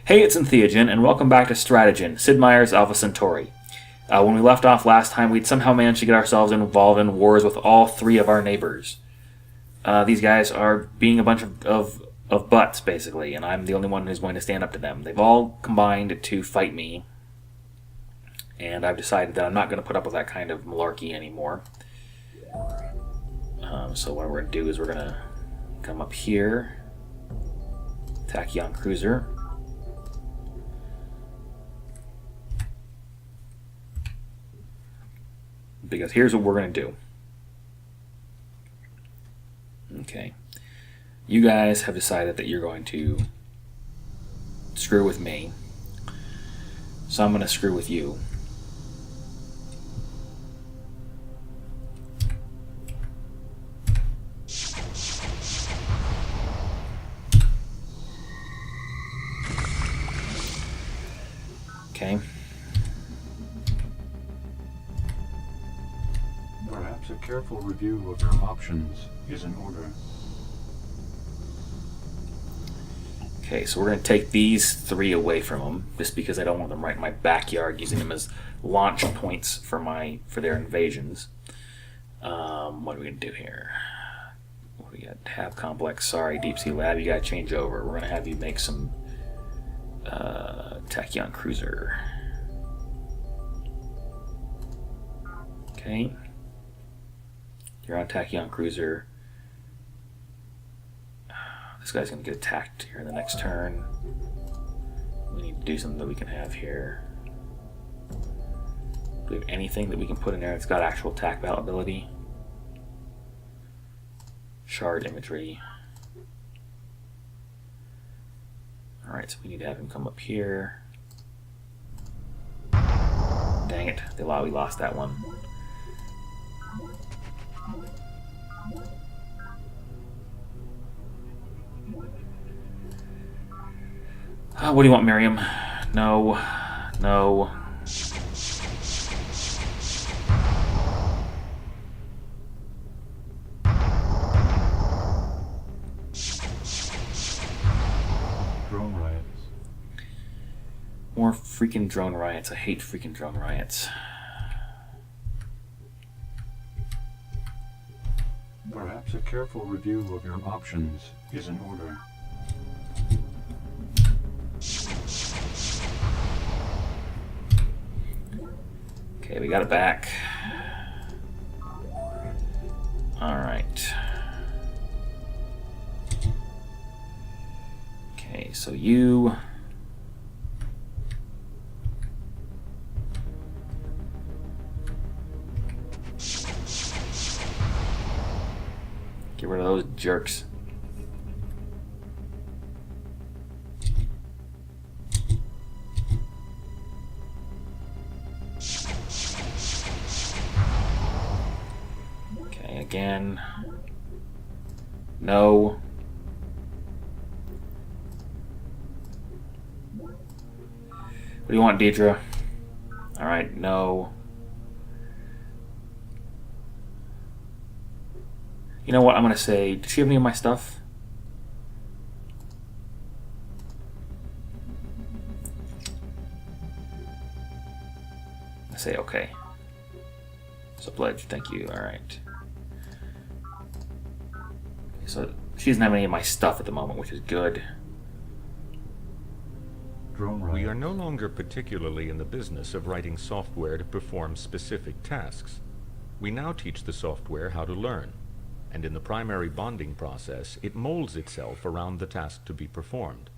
Hey, it's Stratejinn, and welcome back to Stratejinn, Sid Meier's Alpha Centauri. When we left off last time, we'd somehow managed to get ourselves involved in wars with all three of our neighbors. These guys are being a bunch of butts, basically, and I'm the only one who's going to stand up to them. They've all combined to fight me, and I've decided that I'm not going to put up with that kind of malarkey anymore. So what we're going to do is we're going to come up here, Tachyon Cruiser. Because here's what we're going to do. Okay. You guys have decided that you're going to screw with me. So I'm going to screw with you. Okay. Perhaps a careful review of your options is in order. Okay, so we're going to take these three away from them, just because I don't want them right in my backyard, using them as launch points for their invasions. What are we going to do here? What do we got? Tab complex. Sorry, Deep Sea Lab, you got to change over. We're going to have you make some Tachyon Cruiser. Okay. You're on Tachyon Cruiser. This guy's going to get attacked here in the next turn. We need to do something that we can have here. Do we have anything that we can put in there that's got actual attack ability? Shard imagery. Alright, so we need to have him come up here. Dang it, we lost that one. What do you want, Miriam? No. No. Drone riots. More freaking drone riots. I hate freaking drone riots. Perhaps a careful review of your options is in order. Okay, we got it back. Alright. Okay, so you... get rid of those jerks. Again. No. What do you want, Deidre? Alright, no. You know what I'm going to say? Does she have any of my stuff? I say okay. So pledge, thank you. Alright. So she doesn't have any of my stuff at the moment, which is good. We are no longer particularly in the business of writing software to perform specific tasks. We now teach the software how to learn, and in the primary bonding process, it molds itself around the task to be performed.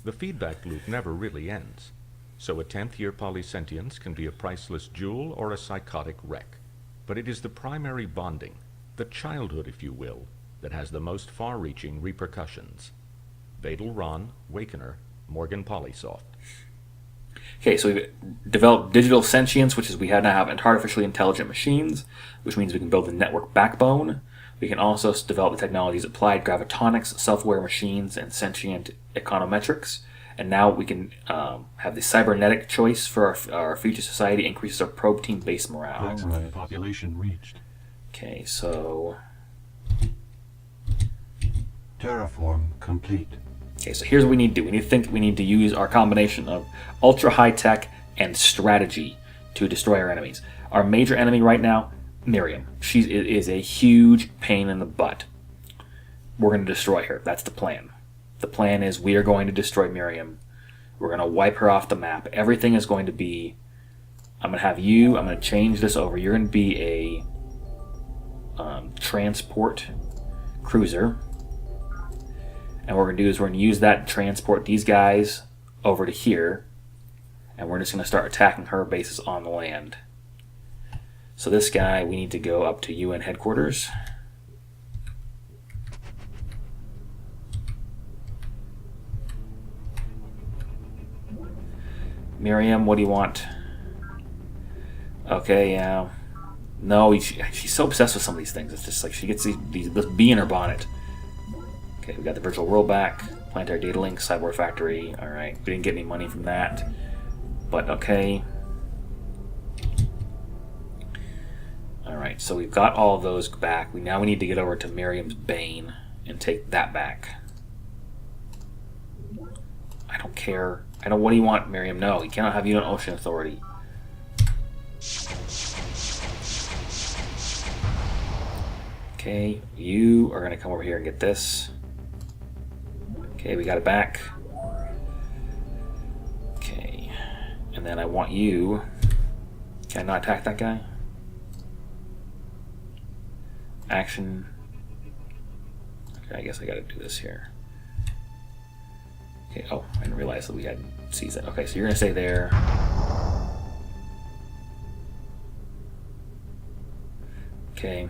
The feedback loop never really ends, so a 10th-year polysentience can be a priceless jewel or a psychotic wreck. But it is the primary bonding, the childhood if you will, that has the most far-reaching repercussions. Badal Ron, Wakener, Morgan Polysoft. Okay, so we've developed digital sentience, which is we now have artificially intelligent machines, which means we can build a network backbone. We can also develop the technologies applied gravitonics, self-aware machines, and sentient econometrics. And now we can have the cybernetic choice for our future society, increases our probe team base morale. Maximum population reached. Okay, so... Terraform complete. Okay, so here's what we need to do. We need to use our combination of ultra high tech and strategy to destroy our enemies. Our major enemy right now, Miriam. She is a huge pain in the butt. We're going to destroy her. That's the plan. The plan is we are going to destroy Miriam. We're going to wipe her off the map. Everything is going to be... I'm going to change this over. You're going to be a transport cruiser. And what we're going to do is we're going to use that to transport these guys over to here. And we're just going to start attacking her bases on the land. So this guy, we need to go up to UN headquarters. Miriam, what do you want? Okay, yeah. No, she's so obsessed with some of these things. It's just like she gets this bee in her bonnet. Okay, we got the virtual world back. Planetary data link, cyborg factory. Alright, we didn't get any money from that. But okay. Alright, so we've got all of those back. Now we need to get over to Miriam's Bane and take that back. I don't care. What do you want, Miriam? No, you cannot have UN Ocean Authority. Okay, you are going to come over here and get this. Okay, we got it back. Okay, and then I want you... Can I not attack that guy? Action. Okay, I guess I got to do this here. Okay, oh, I didn't realize that we had seized that. Okay, so you're going to stay there. Okay.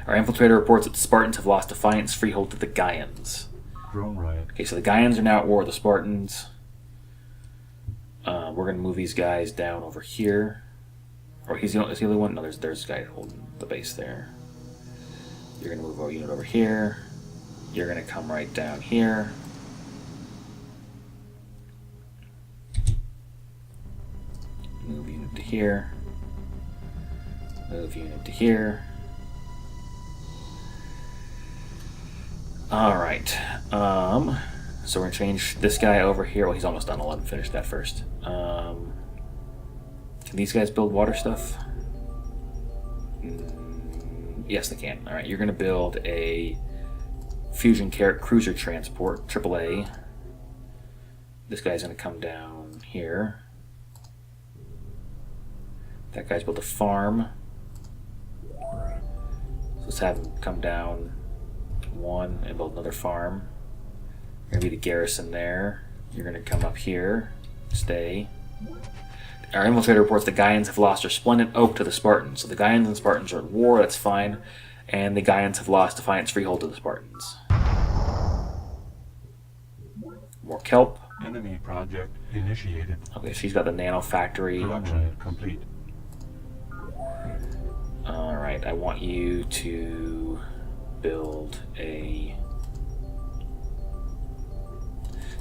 Our infiltrator reports that the Spartans have lost Defiance freehold to the Gaians. Drone riot. Okay, so the Gaians are now at war with the Spartans. We're going to move these guys down over here. Or is he the only one? No, there's a guy holding the base there. You're going to move our unit over here. You're going to come right down here. Move unit to here. Move unit to here. Alright. So we're going to change this guy over here. Well, he's almost done. I'll let him finish that first. Can these guys build water stuff? Yes, they can. Alright, you're going to build a Fusion Cruiser Transport, AAA. This guy's going to come down here. That guy's built a farm. So let's have him come down one and build another farm. You're going to be the garrison there. You're going to come up here, stay. Our infiltrator reports the Gaians have lost their splendid oak to the Spartans. So the Gaians and Spartans are at war, that's fine. And the Gaians have lost Defiance freehold to the Spartans. More kelp. Enemy project initiated. Okay, she's got the nano factory. Production complete. Alright, I want you to build a...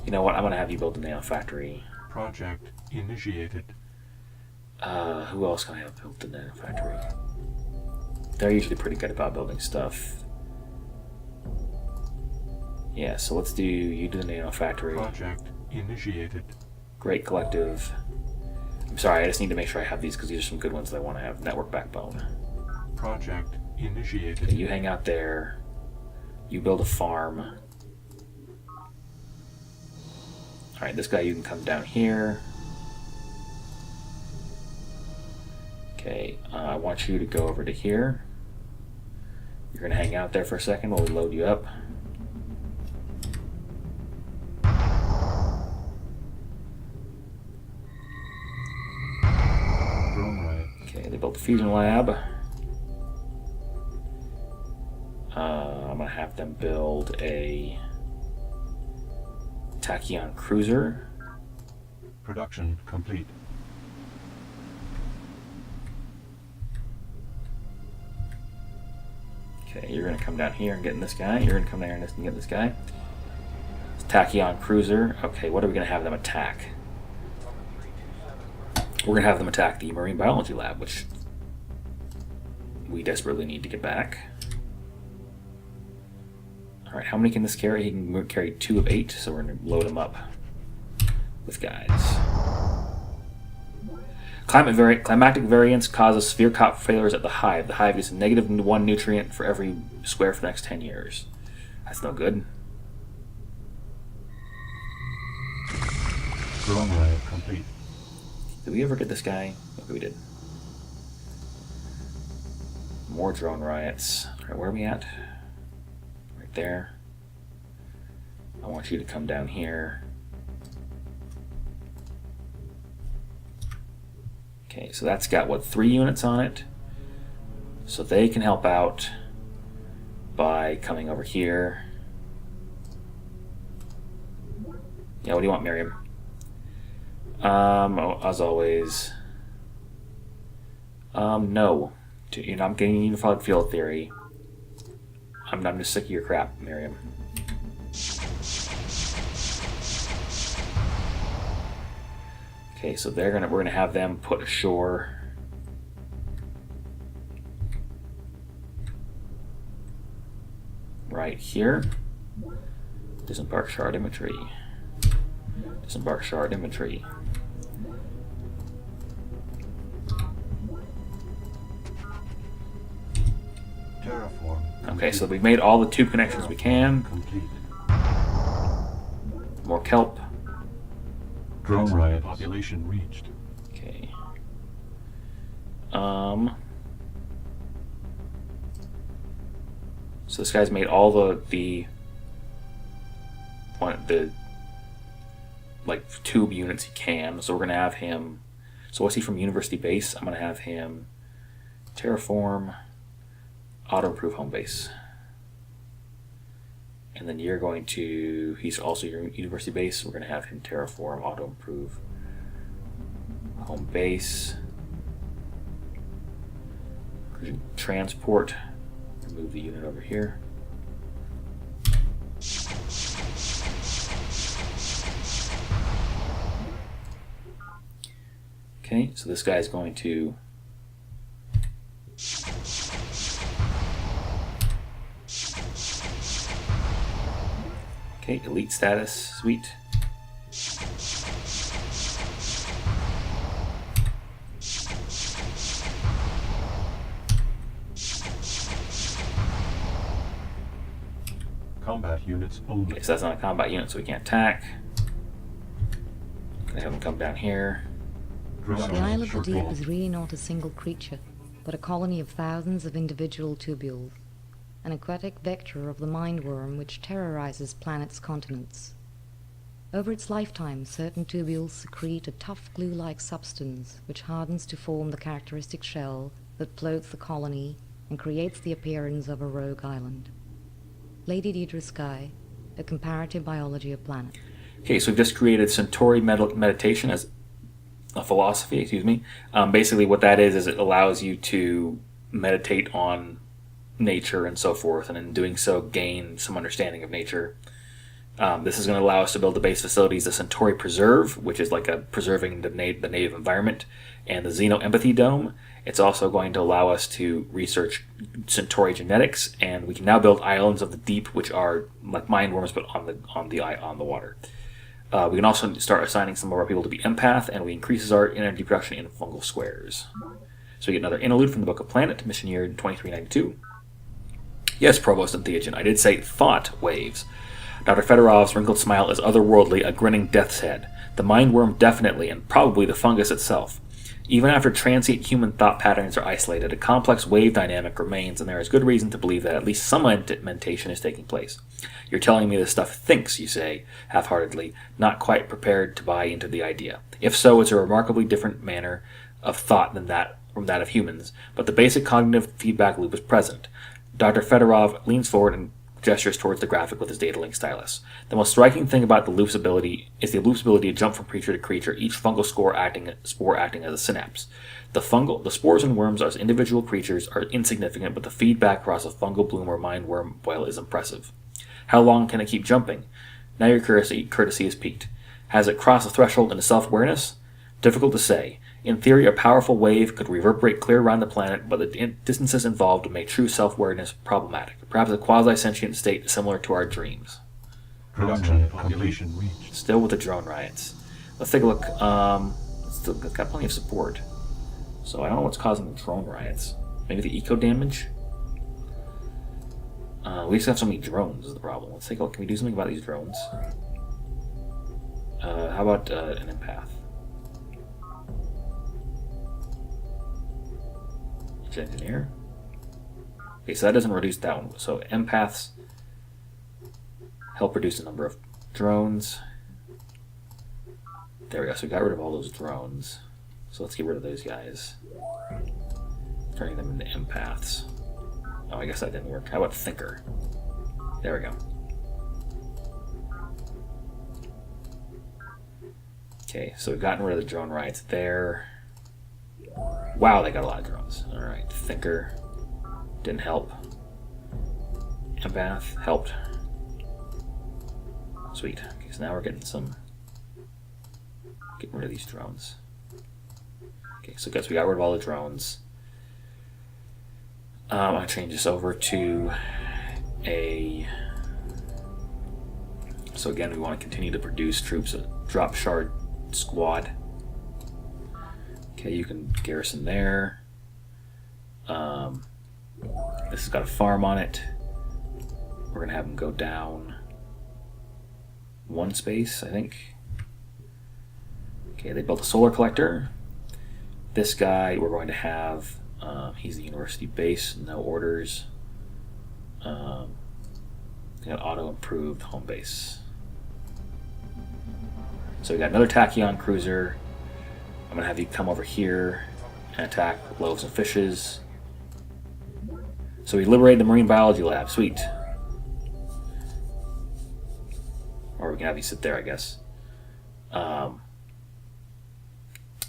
You know what, I'm going to have you build the nano factory. Project initiated. Who else can I have built the nano factory? They're usually pretty good about building stuff. Yeah, so let's do... You do the nano factory. Project initiated. Great collective. I'm sorry, I just need to make sure I have these because these are some good ones that I want to have. Network backbone. Project initiated. Okay, you hang out there. You build a farm. Alright, this guy, you can come down here. Okay, I want you to go over to here. You're going to hang out there for a second while we load you up. Drone riot. Okay, they built the fusion lab. I'm going to have them build a Tachyon cruiser. Production complete. Okay, you're going to come down here and get in this guy. You're going to come down here and get this guy. Tachyon cruiser. Okay, what are we going to have them attack? We're going to have them attack the marine biology lab, which we desperately need to get back. Alright, how many can this carry? He can carry 2 of 8, so we're going to load him up with guys. Climatic variance causes severe crop failures at the Hive. The Hive gets a -1 nutrient for every square for the next 10 years. That's no good. Drone riot complete. Did we ever get this guy? Okay, we did. More drone riots. Alright, where are we at? Right there. I want you to come down here. Okay, so that's got, what, 3 units on it? So they can help out by coming over here. Yeah, what do you want, Miriam? As always. No. You're not getting unified field theory. I'm just sick of your crap, Miriam. Okay, so we're gonna have them put ashore. Right here. Disembark shard imagery. Disembark shard imagery. Terraform. Okay, so we've made all the tube connections we can. Complete. More kelp. Drone riot population reached. Okay. So this guy's made all the like tube units he can. So we're gonna have him. So what's he from University Base? I'm gonna have him terraform, auto improve home base, and then you're going to. He's also your University Base. So we're gonna have him terraform, auto improve home base, transport. Move the unit over here. Okay, so this guy's going to elite status, sweet. Combat units only. Okay, so that's not a combat unit, so we can't attack. Gonna have him come down here. Drone The Isle of the riot Deep shortfall. is really not a single creature, but a colony of thousands of individual tubules, an aquatic vector of the mindworm which terrorizes planets' continents. Over its lifetime, certain tubules secrete a tough glue-like substance which hardens to form the characteristic shell that floats the colony and creates the appearance of a rogue island. Lady Deidre Sky, A Comparative Biology of Planets. Okay, so we've just created Centauri meditation as a philosophy, excuse me. Basically what that is it allows you to meditate on nature and so forth, and in doing so gain some understanding of nature. This is going to allow us to build the base facilities, the Centauri Preserve, which is like a preserving the native environment, and the Xeno Empathy Dome. It's also going to allow us to research Centauri genetics, and we can now build islands of the deep, which are like mindworms but on the water. We can also start assigning some of our people to be empath, and we increases our energy production in fungal squares. So we get another interlude from the Book of Planet, mission year 2392. Yes, Provost and Theogen, I did say thought waves. Dr. Fedorov's wrinkled smile is otherworldly, a grinning death's head. The mindworm definitely, and probably the fungus itself. Even after transient human thought patterns are isolated, a complex wave dynamic remains, and there is good reason to believe that at least some mentation is taking place. You're telling me this stuff thinks, you say, half-heartedly, not quite prepared to buy into the idea. If so, it's a remarkably different manner of thought than that of humans, but the basic cognitive feedback loop is present. Dr. Fedorov leans forward and gestures towards the graphic with his data link stylus. The most striking thing about the loop's ability is the loop's ability to jump from creature to creature, each fungal spore acting as a synapse. The spores and worms as individual creatures are insignificant, but the feedback across a fungal bloom or mindworm boil is impressive. How long can it keep jumping? Now your courtesy is piqued. Has it crossed the threshold into self-awareness? Difficult to say. In theory, a powerful wave could reverberate clear around the planet, but the distances involved would make true self-awareness problematic. Perhaps a quasi-sentient state similar to our dreams. Production population reached. Still with the drone riots. Let's take a look. Still got plenty of support. So I don't know what's causing the drone riots. Maybe the eco damage? We just have so many drones is the problem. Let's take a look. Can we do something about these drones? How about an empath? Engineer. Okay, so that doesn't reduce that one. So empaths help reduce the number of drones. There we go. So we got rid of all those drones. So let's get rid of those guys. Turning them into empaths. Oh, I guess that didn't work. How about thinker? There we go. Okay, so we've gotten rid of the drone riots there. Wow, they got a lot of drones. Alright, thinker didn't help. Empath helped. Sweet. Okay, so now we're getting rid of these drones. Okay, so guys, we got rid of all the drones. I'm going to change this over to a... So again, we want to continue to produce troops, a drop shard squad. Okay, you can garrison there. This has got a farm on it. We're going to have them go down one space, I think. Okay, they built a solar collector. This guy we're going to have, he's the university base, no orders. Got auto improved home base. So we got another tachyon cruiser. I'm gonna have you come over here and attack loaves and fishes. So we liberated the marine biology lab. Sweet. Or we can have you sit there, I guess.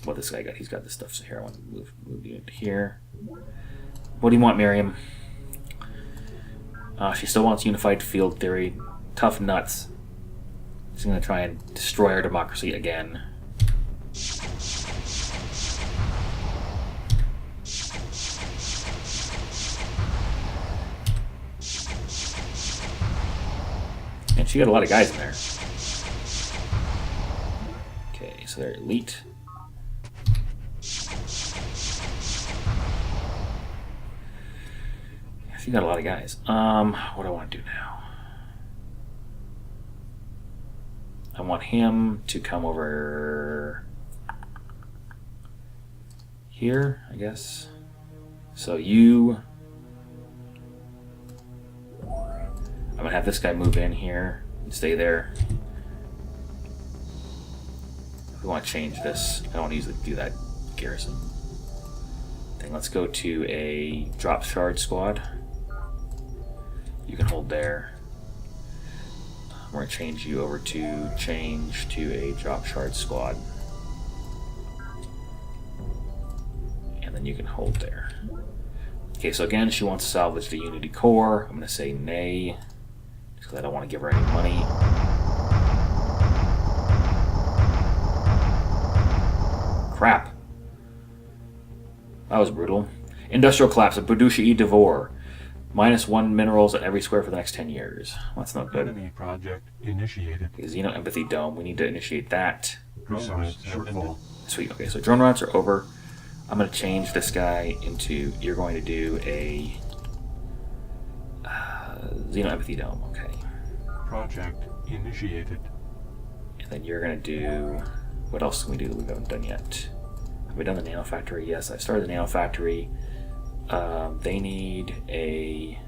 What this guy got? He's got this stuff. So here, I want to move you into here. What do you want, Miriam? She still wants unified field theory. Tough nuts. She's going to try and destroy our democracy again. And she got a lot of guys in there. Okay, so they're elite. You got a lot of guys. What do I want to do now? I want him to come over here, I guess. So you... I'm going to have this guy move in here and stay there. We want to change this. I don't want to usually do that garrison thing. Let's go to a drop shard squad. You can hold there. We're going to change you over to change to a drop shard squad. And then you can hold there. Okay, so again, she wants to salvage the Unity core. I'm going to say nay, just because I don't want to give her any money. Crap. That was brutal. Industrial collapse of Purged I Devore. -1 minerals at every square for the next 10 years. Well, that's not good. Enemy project initiated. Okay, Xeno Empathy Dome. We need to initiate that. Resource shortfall. Sweet. Okay, so drone routes are over. I'm going to change this guy into... You're going to do a... Xeno Empathy Dome. Okay. Project initiated. And then you're going to do... What else can we do that we haven't done yet? Have we done the Nano Factory? Yes, I started the Nano Factory. They need a...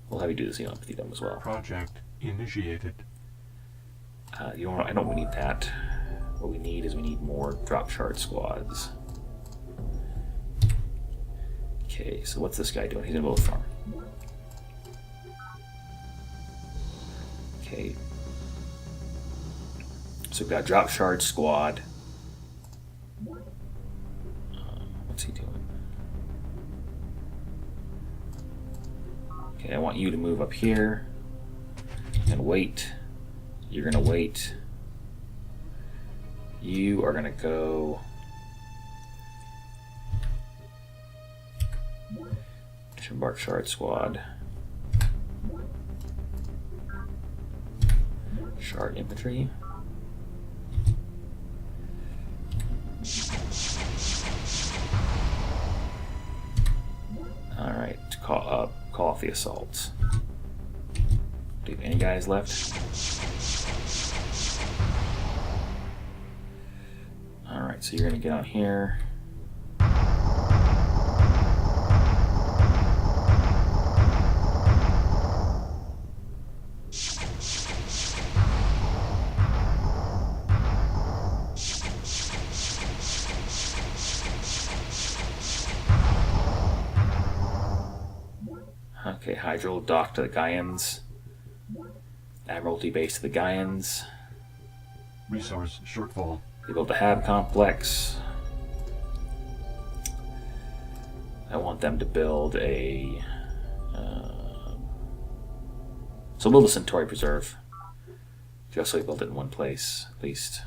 We'll have you do the Xeno Empathy Dome as well. Project initiated. I don't need that. What we need is we need more drop shard squads. Okay, so what's this guy doing? He's gonna build a farm. Okay. So we've got drop shard squad. What's he doing? Okay, I want you to move up here and wait. You're gonna wait. You are gonna go Embark Shard Squad. Shard Infantry. Alright, call off the assault. Do you have any guys left? Alright, so you're gonna get on here. Okay, Hydro dock to the Gaians. Admiralty base to the Gaians. Resource shortfall. They built a Hab complex. I want them to build a... so build a Centauri preserve. Just so we build it in one place, at least.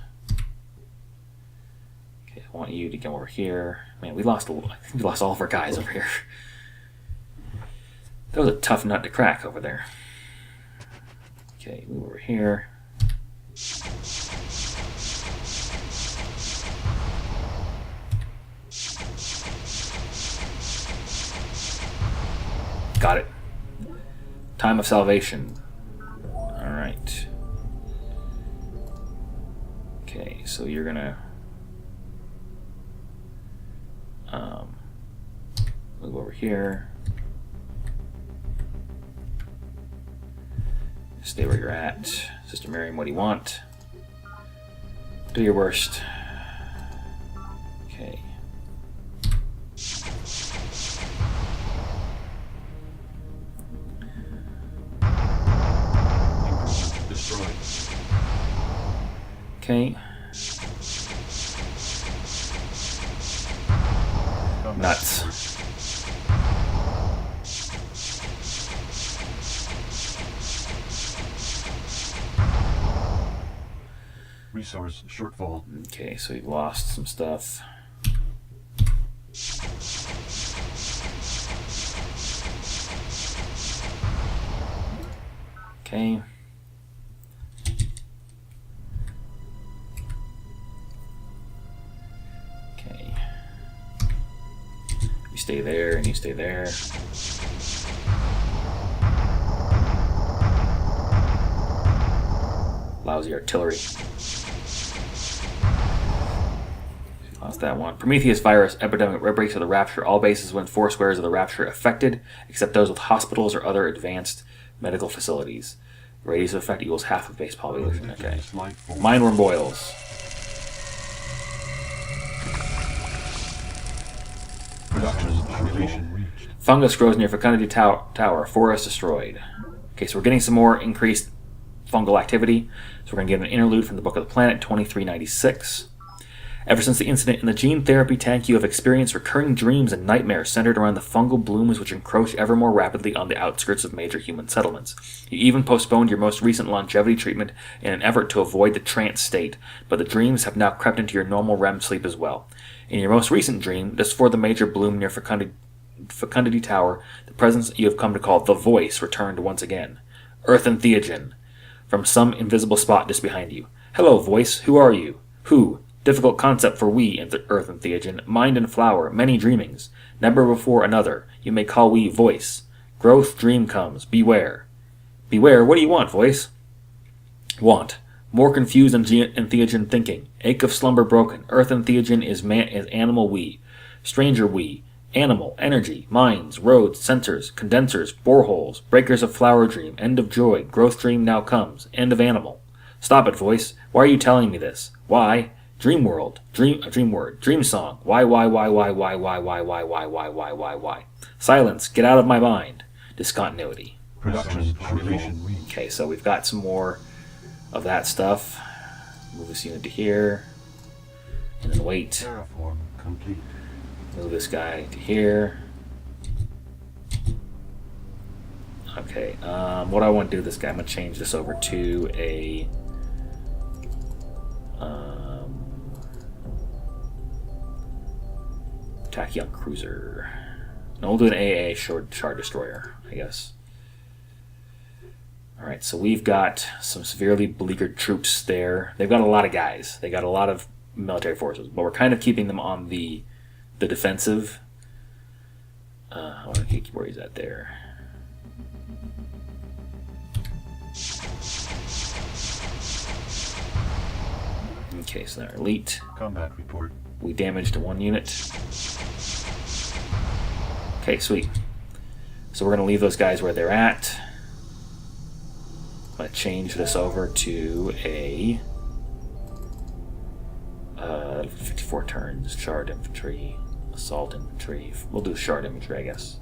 Okay, I want you to come over here. Man, I think we lost all of our guys over here. That was a tough nut to crack over there. Okay, move over here. Got it. Time of salvation. Alright. Okay, so you're gonna move over here. Stay where you're at. Sister Miriam, what do you want? Do your worst. Okay. Destroyed. Okay. Nuts. Resource shortfall. Okay, so you've lost some stuff. Okay. Okay. You stay there and you stay there. Lousy artillery. Lost that one. Prometheus virus epidemic outbreaks of the Rapture. All bases within 4 squares of the Rapture affected, except those with hospitals or other advanced medical facilities. Radius of effect equals half of base population. Okay. Mindworm boils. Fungus grows near Fecundity Tower. Forest destroyed. Okay, so we're getting some more increased fungal activity. So we're going to get an interlude from the Book of the Planet, 2396. Ever since the incident in the gene therapy tank, you have experienced recurring dreams and nightmares centered around the fungal blooms which encroach ever more rapidly on the outskirts of major human settlements. You even postponed your most recent longevity treatment in an effort to avoid the trance state, but the dreams have now crept into your normal REM sleep as well. In your most recent dream, just before the major bloom near Fecundity Tower, the presence you have come to call the Voice returned once again. Earth and Theogen. From some invisible spot just behind you. Hello, Voice. Who are you? Who? Difficult concept for we, Earth and Theogen. Mind and flower, many dreamings. Never before another. You may call we Voice. Growth, dream comes. Beware. Beware, what do you want, Voice? Want. More confused and Theogen thinking. Ache of slumber broken. Earth and Theogen is animal we. Stranger we. Animal, energy, minds, roads, sensors, condensers, boreholes, breakers of flower dream, end of joy, growth dream now comes, end of animal. Stop it, Voice. Why are you telling me this? Why? Dream world, dream word, dream song. Why? Silence, get out of my mind. Discontinuity. Okay, so we've got some more of that stuff. Move this unit to here. And then wait. Terraform complete. Move this guy to here. Okay, what do I want to do with this guy? I'm going to change this over to a Tachyon cruiser. No, we'll do an AA shard destroyer, I guess. Alright, so we've got some severely beleaguered troops there. They've got a lot of guys. They got a lot of military forces, but we're kind of keeping them on the defensive. I want to keep where he's at there. Okay, so they're elite. Combat report. We damaged one unit. Okay, sweet. So we're going to leave those guys where they're at. I'm going to change this over to a 54 turns, shard infantry, assault infantry. We'll do shard infantry, I guess.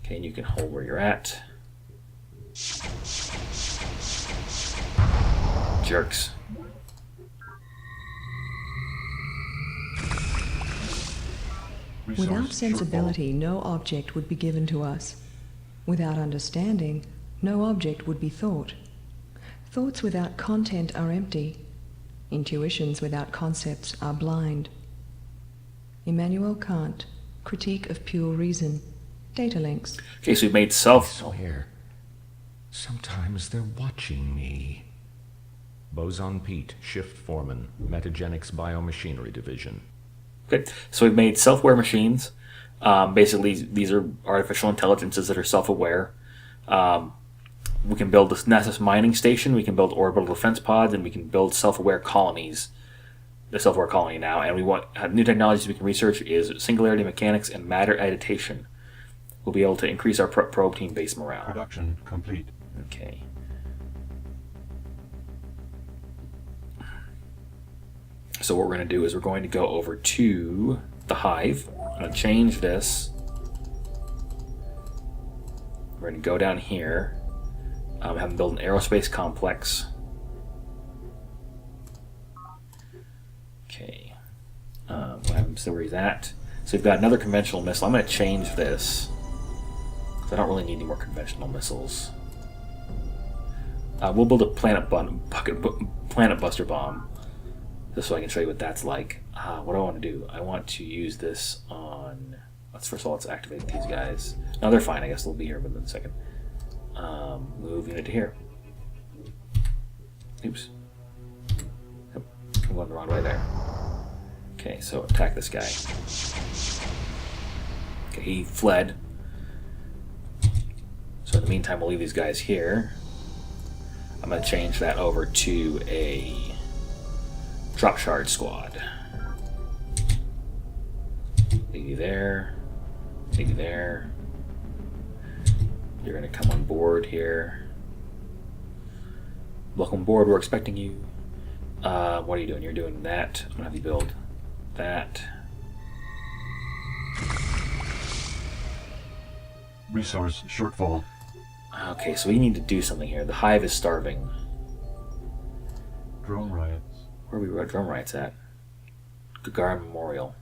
Okay, and you can hold where you're at. Jerks. Without sensibility, no object would be given to us. Without understanding, no object would be thought. Thoughts without content are empty. Intuitions without concepts are blind. Immanuel Kant, Critique of Pure Reason. Data links. Okay, so we've made self... Sawyer. Sometimes they're watching me. Boson Pete, Shift Foreman, Metagenics Biomachinery Division. Okay, so we've made self-aware machines. Basically, these are artificial intelligences that are self-aware. We can build this Nessus mining station, we can build orbital defense pods, and we can build self-aware colonies. The self-aware colony now, and we want new technologies we can research is singularity mechanics and matter agitation. We'll be able to increase our probe team base morale. Production complete. Okay. So what we're going to do is we're going to go over to the Hive. I'm going to change this. We're going to go down here. Have them build an aerospace complex. Okay. We'll have him see where he's at. So we've got another conventional missile. I'm going to change this, because I don't really need any more conventional missiles. We'll build a planet buster bomb, just so I can show you what that's like. What do I want to do? I want to use this on... First of all, let's activate these guys. No, they're fine. I guess they'll be here within a second. Move unit to here. Oops. Yep. I'm going the wrong way there. Okay, so attack this guy. Okay, he fled. So in the meantime, we'll leave these guys here. I'm going to change that over to a drop shard squad. Leave you there. Leave you there. You're going to come on board here. Welcome aboard, we're expecting you. What are you doing? You're doing that. I'm going to have you build that. Resource shortfall. Okay, so we need to do something here. The Hive is starving. Drone riots. Where are we drone riots at? Gagarin Memorial.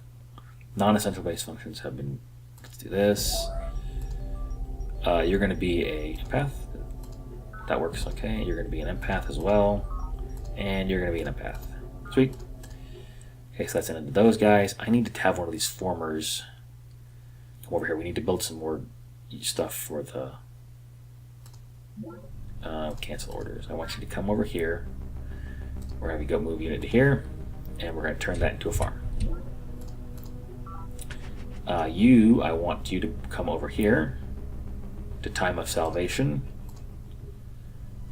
Non-essential base functions have been... Let's do this. You're going to be a empath. That works, okay. You're going to be an empath as well. And you're going to be an empath. Sweet. Okay, so that's the end of those guys. I need to have one of these formers come over here. We need to build some more stuff for the... cancel orders. I want you to come over here. We're going to go move unit to here. And we're going to turn that into a farm. I want you to come over here to time of salvation.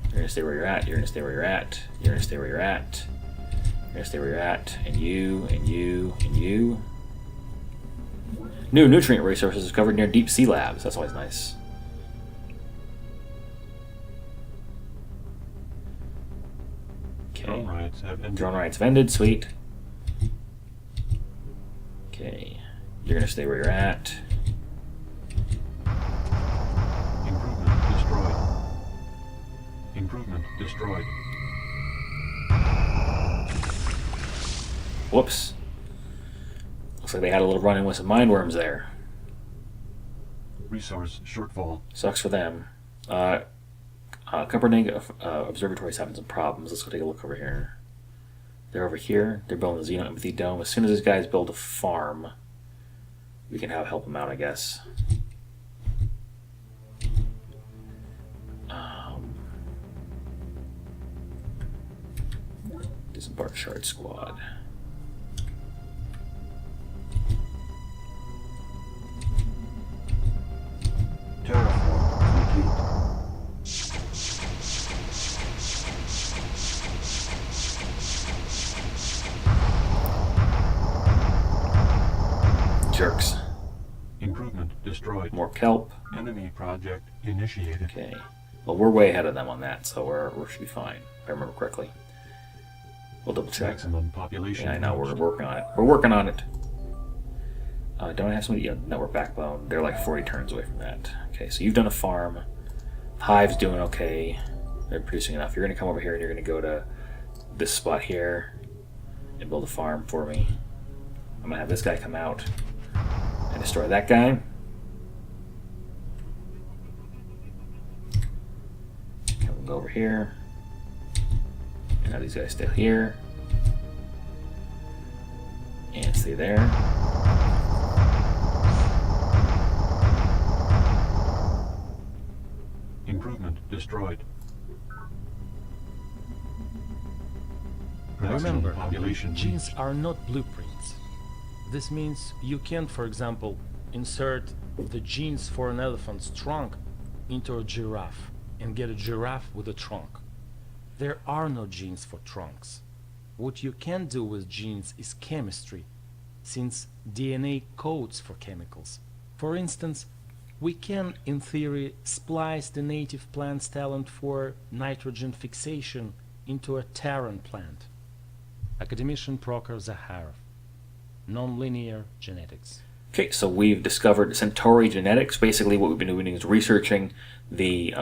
You're going to stay where you're at, you're going to stay where you're at, you're going to stay where you're at, you're going to stay where you're at, and you, and you, and you. New nutrient resources discovered near deep sea labs. That's always nice. Okay. Drone riots have ended. Drone riots have ended, sweet. Okay. You're going to stay where you're at. Improvement destroyed. Improvement destroyed. Whoops. Looks like they had a little run-in with some mindworms there. Resource shortfall. Sucks for them. Copernic Observatory is having some problems. Let's go take a look over here. They're over here. They're building the Xeno Empathy Dome. As soon as these guys build a farm, we can help them out, I guess. Disembark Shard Squad. Terraform complete. Jerks. Improvement destroyed. More kelp. Enemy project initiated. Okay. Well, we're way ahead of them on that, so we should be fine, if I remember correctly. We'll double check. Maximum population. Yeah, I know, we're working on it. We're working on it. Don't I have somebody? Yeah, network backbone. They're like 40 turns away from that. Okay, so you've done a farm. Hive's doing okay. They're producing enough. You're going to come over here and you're going to go to this spot here and build a farm for me. I'm going to have this guy come out and destroy that guy. Okay, we'll go over here. And now these guys stay here. And stay there. Improvement destroyed. Maximum Remember, population genes are not blueprints. This means you can't, for example, insert the genes for an elephant's trunk into a giraffe and get a giraffe with a trunk. There are no genes for trunks. What you can do with genes is chemistry, since DNA codes for chemicals. For instance, we can, in theory, splice the native plant's talent for nitrogen fixation into a Terran plant. Academician Proker Zaharov. Nonlinear genetics. Okay, so we've discovered Centauri genetics. Basically, what we've been doing is researching the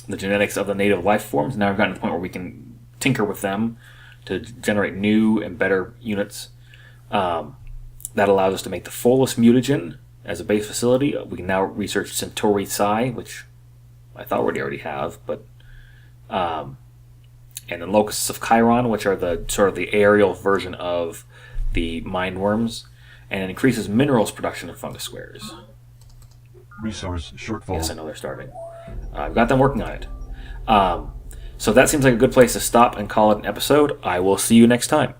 genetics of the native life forms. Now we've gotten to the point where we can tinker with them to generate new and better units. That allows us to make the fullest mutagen as a base facility. We can now research Centauri Psi, which I thought we already have, but and then locusts of Chiron, which are the sort of the aerial version of the mind worms, and it increases minerals production in fungus squares. resource shortfall. Yes, I know they're starving. I've got them working on it. So that seems like a good place to stop and call it an episode. I will see you next time.